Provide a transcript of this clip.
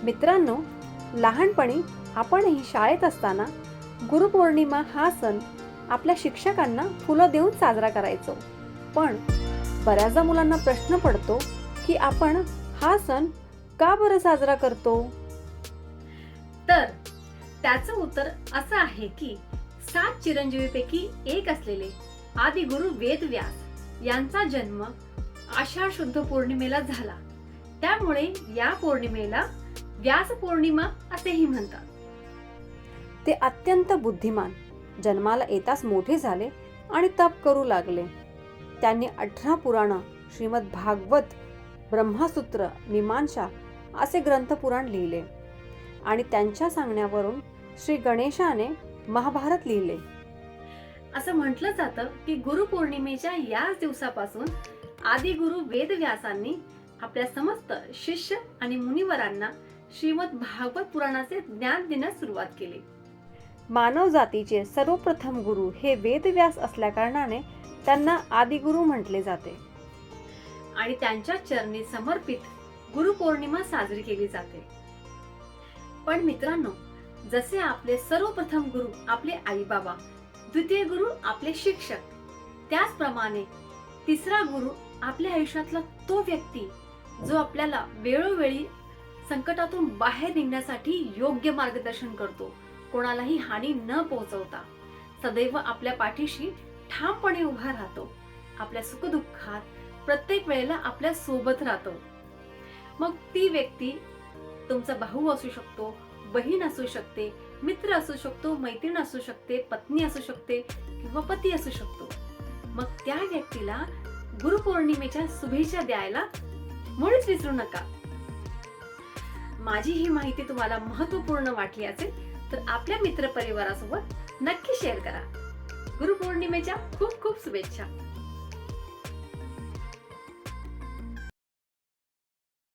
मित्रांनो, लहानपणी आपणही शाळेत असताना गुरुपौर्णिमा हा सण आपल्या शिक्षकांना फुलं देऊन साजरा करायचो. पण बऱ्याचदा मुलांना प्रश्न पडतो की आपण हा सण का बरं साजरा करतो? तर त्याचं उत्तर असं आहे की 7 चिरंजीवीपैकी एक असलेले आदिगुरु वेदव्यास यांचा जन्म आषाढ शुद्ध पौर्णिमेला झाला. त्यामुळे या पौर्णिमेला व्यास पौर्णिमा असेही म्हणतात. ते अत्यंत बुद्धिमान, जन्माला येताच मोठे झाले आणि तप करू लागले. त्यांनी 18 पुराण, श्रीमद भागवत, ब्रह्मसूत्र, मीमांसा असे ग्रंथपुराण लिहिले आणि त्यांच्या सांगण्यावरून श्री गणेशाने महाभारत लिहिले. असं म्हटलं जातं की गुरुपौर्णिमेच्या याच दिवसापासून आदिगुरु वेदव्यासांनी आपल्या समस्त शिष्य आणि मुनिवरांना श्रीमद भागवत पुराणाचे ज्ञान देण्यास सुरुवात केली. मानव जातीचे सर्वप्रथम गुरु हे वेदव्यास असल्याकारणाने त्यांना आदिगुरु म्हटले जाते आणि त्यांच्या चरणी समर्पित गुरुपौर्णिमा साजरी केली जाते. पण मित्रांनो, जसे आपले सर्वप्रथम गुरु आपले आई बाबा, द्वितीय गुरु आपले शिक्षक, त्याचप्रमाणे तिसरा गुरु आपल्या आयुष्यातला तो व्यक्ती जो आपल्याला वेळोवेळी संकटातून बाहेर निघण्यासाठी योग्य मार्गदर्शन करतो, कोणालाही हानी न पोहोचवता सदैव आपल्या पाठीशी ठामपणे उभा राहतो, आपल्या सुखदुःखात प्रत्येक वेळेला आपल्या सोबत राहतो. मग ती व्यक्ती तुमचा भाऊ असू शकतो, बहीण असू शकते, मित्र असू शकतो, मैत्रीण असू शकते, पत्नी असू शकते किंवा पती असू शकतो. मग त्या व्यक्तीला गुरुपौर्णिमेच्या शुभेच्छा द्यायला मुळीच विसरू नका. माझी ही माहिती तुम्हाला महत्त्वपूर्ण वाटली असेल तर आपल्या मित्र परिवारासोबत नक्की शेअर करा. गुरुपौर्णिमेच्या खूप खूप शुभेच्छा.